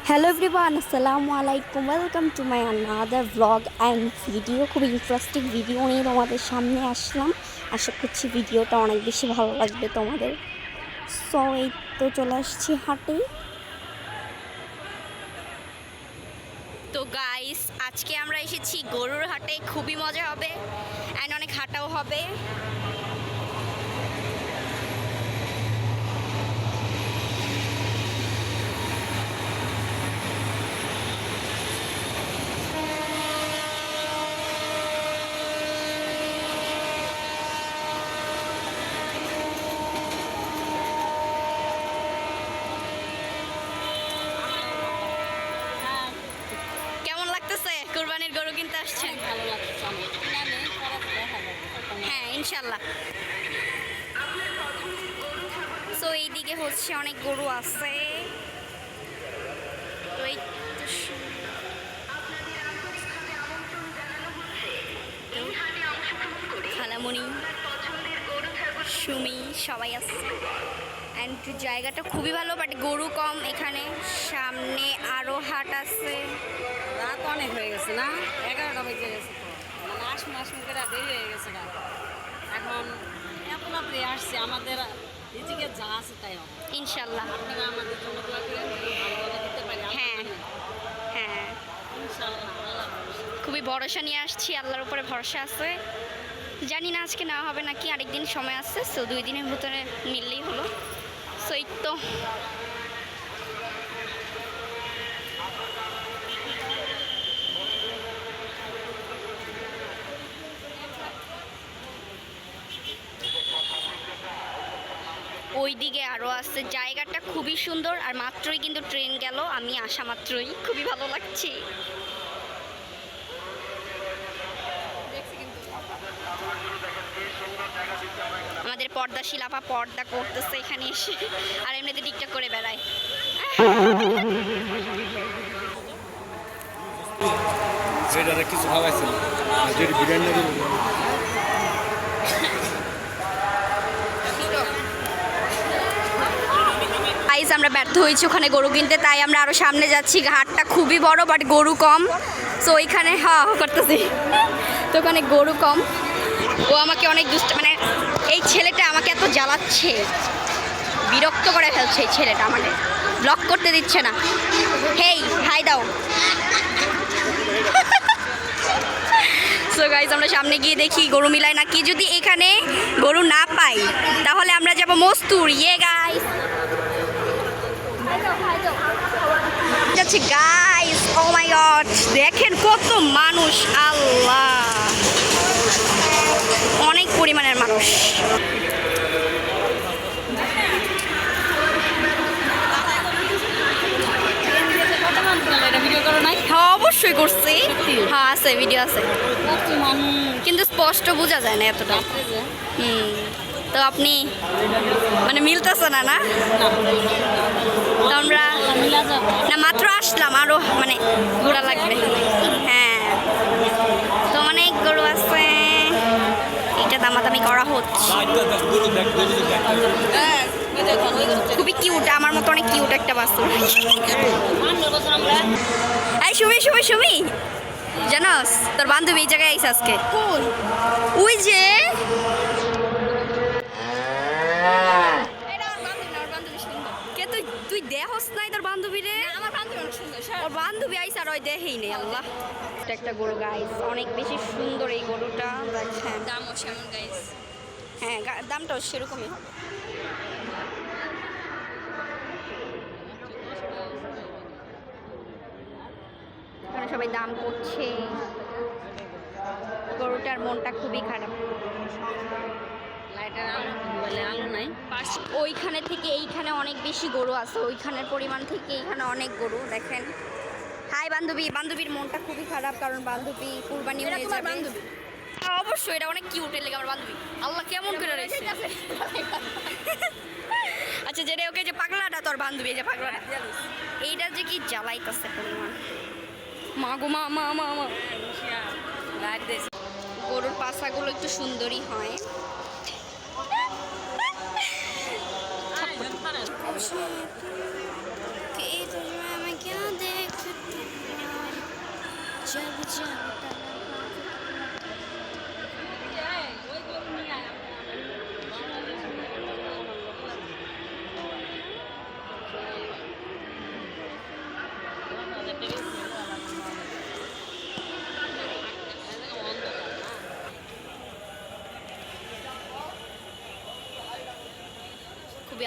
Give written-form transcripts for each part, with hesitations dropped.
Hello everyone, আসসালামু আলাইকুম। Welcome to my another blog and video. খুব ইন্টারেস্টিং ভিডিও নিয়ে তোমাদের সামনে আসলাম। আশা করছি ভিডিওটা অনেক বেশি ভালো লাগবে তোমাদের। সো এই তো চলে আসছি হাটে। তো গাইস, আজকে আমরা এসেছি গরুর হাটে। খুবই মজা হবে অ্যান্ড অনেক হাঁটাও হবে। কেমন লাগতেছে কুরবানির গরু কিনতে আসছেন? ভালো লাগছে আমার। কিনা নেই, পরে দেখা যাবে। হ্যাঁ, ইনশাল্লাহ। সো এইদিকে হচ্ছে অনেক গরু আছে। তো এই খালামণি, সুমি সবাই আছে অ্যান্ড জায়গাটা খুবই ভালো, বাট গরু কম এখানে। সামনে আরও হাট আছে। রাত অনেক হয়ে গেছে না, 11টা বেজে গেছে তো। মানে আসুন করে দেরি হয়ে গেছে রাত। এখন আপনি আসছে আমাদের নিজেকে যা আছে তাই হবে। ইনশাল্লাহ। আপনারা আমাদের জন্য দোয়া করেন, ভালোভাবে দিতে পারি। হ্যাঁ হ্যাঁ, ইনশাআল্লাহ আল্লাহ ভরসা। খুবই ভরসা নিয়ে আসছি, আল্লাহর উপরে ভরসা আছে। জানি না আজকে নেওয়া হবে নাকি, আরেকদিন সময় আছে। সো 2 দিনের ভিতরে মিললেই হলো। সো এই তো ওইদিকে আরও আছে। জায়গাটা খুবই সুন্দর আর মাত্রই কিন্তু ট্রেন গেল। আমি আসা মাত্রই খুবই ভালো লাগছে। আমাদের পর্দাশীল আপা পর্দা করতেছে এখানে এসে, আর এমনিতে টিকটক করে বেড়ায়। সেটারে কিছু খাওয়াইছিল আর যেটি বিরিয়ানি গাইস, আমরা ব্যর্থ হয়েছি ওখানে গরু কিনতে, তাই আমরা আরও সামনে যাচ্ছি। হাটটা খুবই বড়, বাট গরু কম। সো ওইখানে করতেছি, তো ওখানে গরু কম। ও আমাকে অনেক দুষ্ট, মানে এই ছেলেটা আমাকে এত জ্বালাচ্ছে, বিরক্ত করে ফেলছে এই ছেলেটা। আমাকে ব্লক করতে দিচ্ছে না। হেই, হাই দাও। সো গাইস, আমরা সামনে গিয়ে দেখি গরু মিলায় নাকি। যদি এখানে গরু না পাই তাহলে আমরা যাব মস্তুর। ইয়ে গাইস, যাচ্ছে গাইস। ও মাই গড, দেখেন কত মানুষ, আল্লাহ, অনেক পরিমাণের মানুষ। এটা ভিডিও করো নাই? হ্যাঁ, অবশ্যই করছি। হ্যাঁ আছে, ভিডিও আছে, কত মানুষ কিন্তু স্পষ্ট বোঝা যায় না এতটা। রাত্রে যে। তো আপনি মানে মিলতেছে না না? তো আমরা মিলা যাবে। না মাত্র আসলাম, আরও মানে ঘোরা লাগবে। হ্যাঁ, তো অনেক গরু আছে, এটা দামাদামি করা হচ্ছে। খুবই কিউট, আমার মতো অনেক কিউট একটা বাছুর। এই সুমি সুমি সুমি, জানোস তোর বান্ধবী এই জায়গায় আইসে আজকে। কোন? ওই যে কে, তুই দেহস নাই তোর বান্ধবী রে? আমার বান্ধবী অনেক সুন্দর, ওর বান্ধবী আইসা আর ওই দেহেই নেই। আল্লাহ, এটা একটা গরু গাইস, অনেক বেশি সুন্দর এই গরুটা। দেখেন দামও সেমন গাইস। হ্যাঁ, দামটাও সেরকমই হবে। এখানে সবাই দাম করছে। গরুটার মনটা খুবই খারাপ। লাইটের আলো বলে আলো নাই। ওইখানে থেকে এইখানে অনেক বেশি গরু আছে, ওইখানের পরিমাণ থেকে এইখানে অনেক গরু। দেখেন, হাই বান্ধবী। বান্ধবীর মনটা খুবই খারাপ, কারণ বান্ধবী কুরবানি হয়ে যাবে। বান্ধবী অবশ্যই, এটা অনেক কিউট এর লেগে আমার বান্ধবী। আল্লাহ, কেমন করে রয়েছে। আচ্ছা, যেটা ওকে যে পাগলাটা তোর বান্ধবী, যে পাগলাটা, এইটা যে কি জ্বালাইতেছে পরিমাণ। মা গো মা মা মা মা। গরুর পাছাগুলো একটু সুন্দরই হয়। कि तुझमें मैं क्या খুবই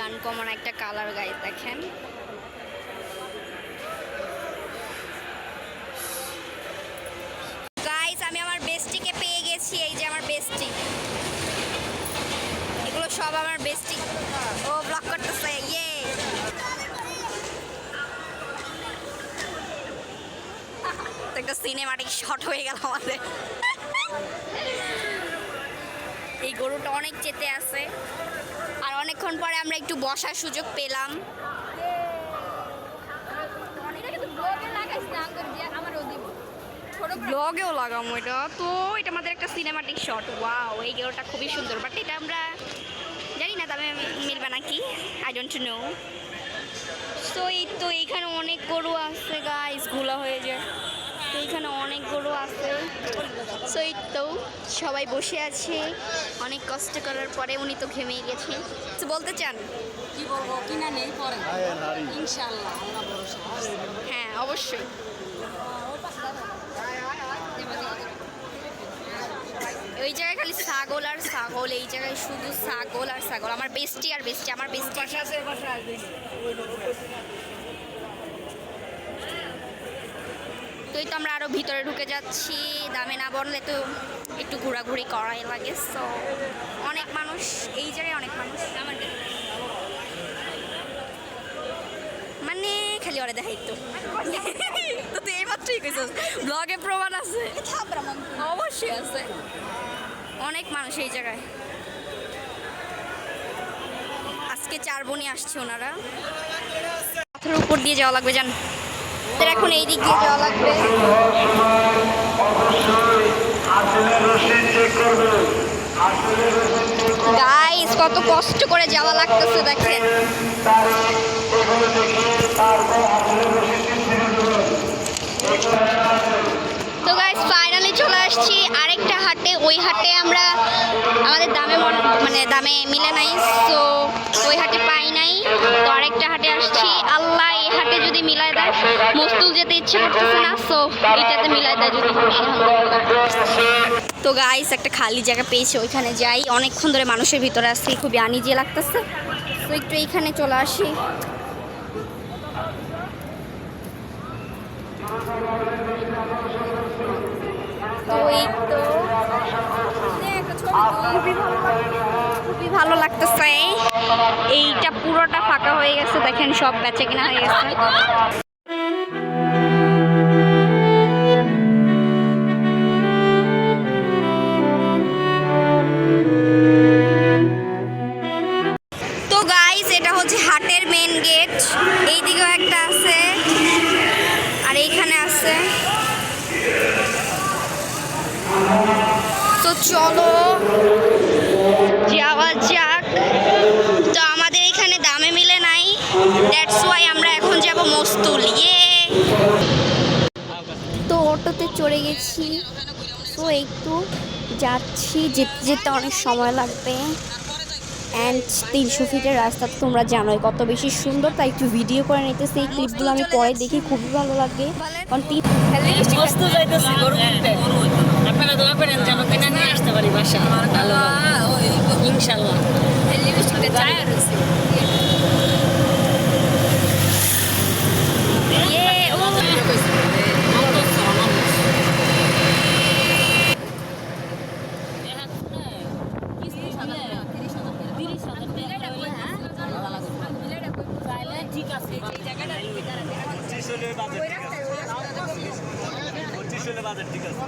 আনকমন একটা কালার গাইস দেখেন। গাইস আমি আমার বেস্টিকে পেয়ে গেছি, এই যে আমার বেস্টি, এগুলো সব আমার বেস্টি। ও ব্লক করতেছে, ইয়ে একটা সিনেমাটিক শট হয়ে গেল আমাদের। এই গরুটা অনেক চেতে আছে, আর অনেকক্ষণ পরে আমরা একটু বসার সুযোগ পেলাম। ব্লগেও লাগামো এটা তো, এটা আমাদের একটা সিনেমাটিক শট। ওয়াও, এই গরুটা খুবই সুন্দর, বাট এটা আমরা জানি না তবে মিলবে নাকি, আই ডোন্ট নো। তো এই তো এইখানে অনেক গরু আছে গাইস, ঘোলা হয়ে যায়। তো এইখানে অনেক গরু আছে। সো এই তো সবাই বসে আছে অনেক কষ্ট করার পরে, উনি তো ঘেমেই গেছে। তো বলতে চান? কি বলবো, কিনা নেই পরে ইনশাআল্লাহ, আল্লাহ ভরসা। হ্যাঁ অবশ্যই। ওই জায়গায় খালি ছাগল আর ছাগল, এই জায়গায় শুধু ছাগল আর ছাগল। আমার বেস্টি আর বেস্টি, আমার বেস্টি তো এই তো আমরা আরো ভিতরে ঢুকে যাচ্ছি। দামে না বললে তো একটু ঘোরাঘুরি করাই লাগে। সো অনেক মানুষ এই জায়গায়, অনেক মানুষ মানে খালি ওরা দেখাই তো। তো তুই এই মাত্রই কইছিস ব্লগে প্রমাণ আছে, অবশ্যই আছে। অনেক মানুষ এই জায়গায়। আজকে 4 বোনই আসছে ওনারা। পাথরের উপর দিয়ে যাওয়া লাগবে, জান এখন এই দিক দিয়ে যাওয়া লাগবে। গাইস কত কষ্ট করে যাওয়া লাগতেছে দেখেন। তো গাইস ফাইনালি চলে আসছি আরেকটা হাটে। ওই হাটে আমরা আমাদের দামে মিলে নাই, তো ওই হাটে পাই নাই। তো আরেকটা হাটে আসছি। আল্লাহ এই হাটে যদি মিলাই দেয়, মস্তুল যেতে ইচ্ছে করতেছে না, সো এইটাতে মিলাই দেয় যদি। তো গাইস একটা খালি জায়গা পেয়েছে, ওইখানে যাই। অনেকক্ষণ ধরে মানুষের ভিতরে আসছি, খুবই আনিজি লাগতেছে। তো একটু এইখানে চলে আসি। তো এই তো খুবই ভালো লাগতেছে। এইটা পুরোটা ফাঁকা হয়ে গেছে দেখেন, সব বেচে কিনা হয়ে গেছে। তো গাইস এটা হচ্ছে হাটের মেন গেট। এইদিকেও একটা আছে আর এইখানে আছে। তো চলো যাওয়া যাক। তো আমাদের এখানে দামে মিলে নাই, দ্যাটস ওয়াই আমরা এখন যাব মস্তুল। ইয়ে তো অটোতে চড়ে গেছি। তো একটু যাচ্ছি, যেতে যেতে অনেক সময় লাগবে। অ্যান্ড 300 ফিটের রাস্তা তো তোমরা জানোই কত বেশি সুন্দর, তাই একটু ভিডিও করে নিতেছি। এই ক্লিপগুলো আমি পরে দেখি, খুবই ভালো লাগে। কারণ বস্তু যাইতেছি গরু কিনতে, আপনারা দোয়া করেন যেন কিনে নিয়ে আসতে পারি বাসা ভালো ইনশাআল্লাহ। ঠিক আছে ঠিক আছে।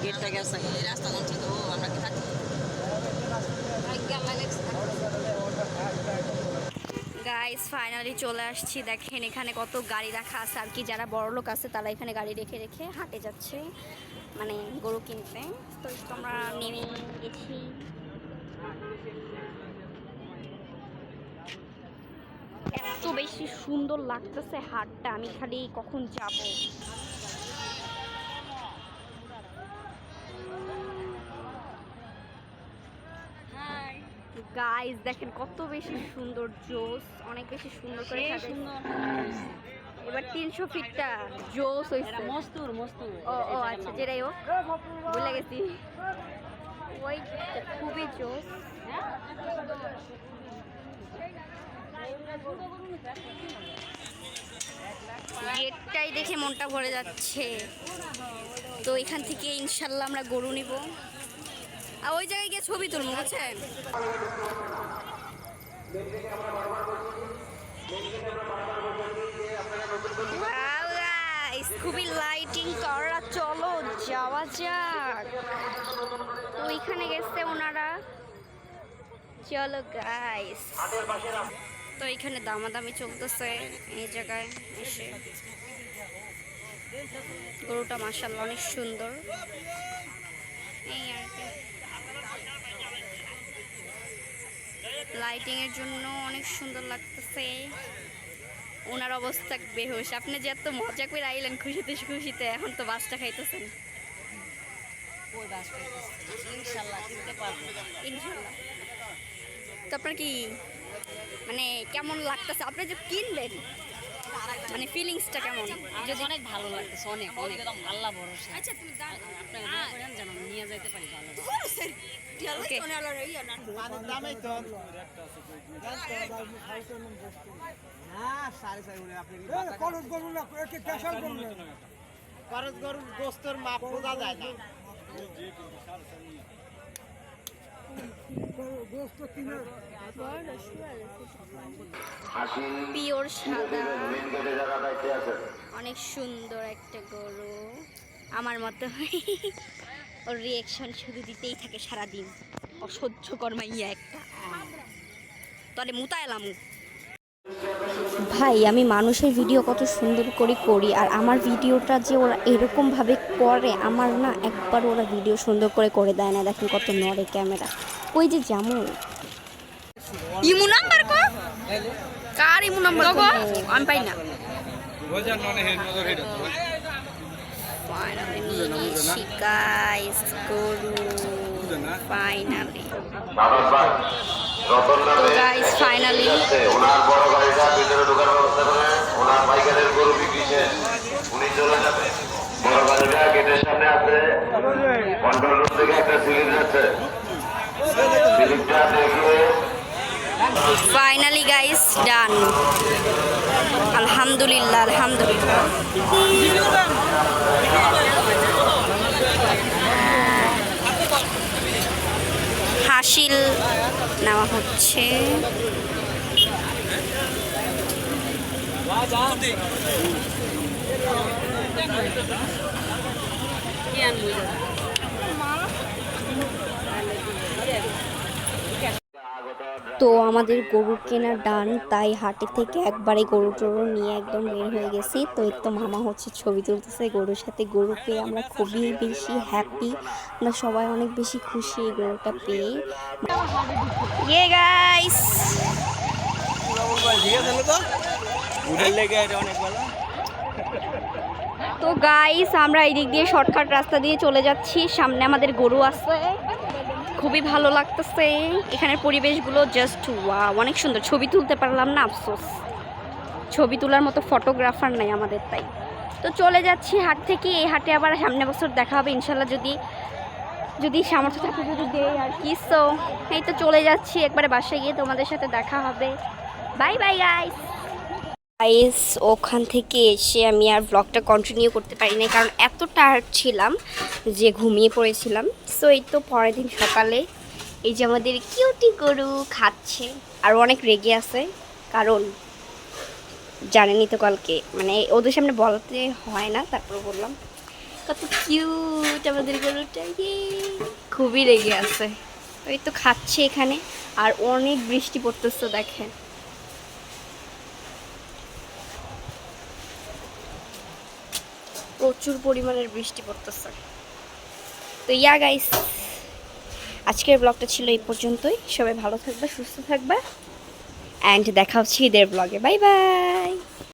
গেটটা গেছে রাস্তা আমরা কি থাকি। গাইস ফাইনালি চলে আসছি। দেখেন এখানে কত গাড়ি রাখা আছে, আর কি যারা বড় লোক আছে তারা এখানে গাড়ি রেখে রেখে হাটে যাচ্ছে মানে গরু কিনতে। তো আমরা নেমে গেছি। বেশি সুন্দর লাগতেছে হাটটা, আমি খালি কখন যাব। গাইস দেখেন কত বেশি সুন্দর, জোস, অনেক বেশি সুন্দর করে সাজাইছে। এবার 300 ফিটটা জোস হইছে। মস্তুর মস্তুর ও আচ্ছা, যেটাই হোক ভুলে গেছি। ওই খুবই জোস। গেটটাই দেখে মনটা ভরে যাচ্ছে। তো এখান থেকে ইনশাল্লাহ আমরা গরু নিব, আর ওই জায়গায় গিয়ে ছবি তুলবো, বুঝছেন? Wow, guys, খুবই লাইটিং করা, চলো যাওয়া যাক। তো ওইখানে গেছে ওনারা, চলো গাইস। তো এখানে দামাদামি চলতেছে এই জায়গায় এসে। গরুটা মাশাআল্লাহ অনেক সুন্দর। এই আর কি, লাইটিং এর জন্য অনেক সুন্দর লাগতেছে। ওনার অবস্থা বেহুশ। আপনি যে এত মজা করে আইলেন খুশিতে খুশিতে, এখন তো বাসটা খাইতেছেন। ওই বাস খাইতেছি, ইনশাআল্লাহ কিনতে পারবো। ইনশাআল্লাহ। তো আপনার কি মানে কেমন লাগতেছে, আপনি যে কিনবেন, মানে ফিলিংসটা কেমন? যদি অনেক ভালো লাগতেছে, অনেক অনেক আল্লাহ ভরসা। আচ্ছা তুমি আপনারা দোয়া করেন যেন নিয়ে যেতে পারি ভালো। ওকে, পিওর সাদা, অনেক সুন্দর একটা গরু। আমার মতো ওর রিয়েকশন শুধু দিতেই থাকে সারাদিন, অসহ্য কর্মাইয়া একটা। তবে মুতা এলাম ভাই, আমি মানুষের ভিডিও কত সুন্দর করে করি, আর আমার ভিডিওটা যে ওরা এরকমভাবে করে, আমার না একবার ওরা ভিডিও সুন্দর করে দেয় না। দেখেন কত নড়ে ক্যামেরা। ওই যে যেমন ইমু নাম্বার কো, কার ইমু নাম্বার কো, আমি পাই না। ফাইনালি নিয়ে নিয়েছি গাইস গরু, ফাইনালি। তো গাইস ফাইনালি ওনার বড় গাড়িটা ভিতরে ঢোকার ব্যবস্থা করে, ওনার বাইকের গরু বিক্রি শেষ, উনি চলে যাবে। বড় গাড়িটা গেটের সামনে আছে, কন্ট্রোল রুম থেকে একটা সিলিপ যাচ্ছে, সিলিপটা দেখে ফাইনালি গাইস ডান। আলহামদুলিল্লাহ, আলহামদুলিল্লাহ। হাসিল নেওয়া হচ্ছে। তো আমাদের গরু কেনা ডান, তাই হাটে থেকে একবারে গরু টরু নিয়ে একদম বের হয়ে গেছি। তো এই তো মামা হচ্ছে ছবি তুলতেছে গরুর সাথে। গরু পেয়ে আমরা খুবই বেশি হ্যাপি, আমরা সবাই অনেক বেশি খুশি এই গরুটা পেয়ে। ইয়ে গাইস, তো গাইস আমরা এই দিক দিয়ে শর্টকাট রাস্তা দিয়ে চলে যাচ্ছি, সামনে আমাদের গরু আছে। খুবই ভালো লাগতেছে এখানের পরিবেশগুলো, জাস্ট ওয়াও, অনেক সুন্দর। ছবি তুলতে পারলাম না, আফসোস, ছবি তোলার মতো ফটোগ্রাফার নাই আমাদের, তাই। তো চলে যাচ্ছি হাট থেকে। এই হাটে আবার সামনে বছর দেখা হবে ইনশাল্লাহ, যদি সামর্থ্য থাকে, যদি দেয় আর কি। সো এই তো চলে যাচ্ছি, একবারে বাসায় গিয়ে তোমাদের সাথে দেখা হবে। Bye bye guys. গাইস ওখান থেকে এসে আমি আর ব্লগটা কন্টিনিউ করতে পারিনি, কারণ এত টায়ার্ড ছিলাম যে ঘুমিয়ে পড়েছিলাম। সো এই তো পরের দিন সকালে এই যে আমাদের কিউটি গরু খাচ্ছে, আর অনেক রেগে আছে, কারণ জানেনই তো কালকে মানে ওদের সামনে বলতে হয় না, তারপর বললাম। কত কিউট আমাদের গরুটা, খুবই রেগে আছে। এই তো খাচ্ছে এখানে, আর অনেক বৃষ্টি পড়তেছে দেখেন। প্রচুর পরিমাণের বৃষ্টি পড়তেছে। তো ইয়া গাইস, আজকের ব্লগটা ছিল এই পর্যন্তই। সবাই ভালো থাকবে, সুস্থ থাকবে। অ্যান্ড দেখা হচ্ছে ঈদের ব্লগে। Bye bye.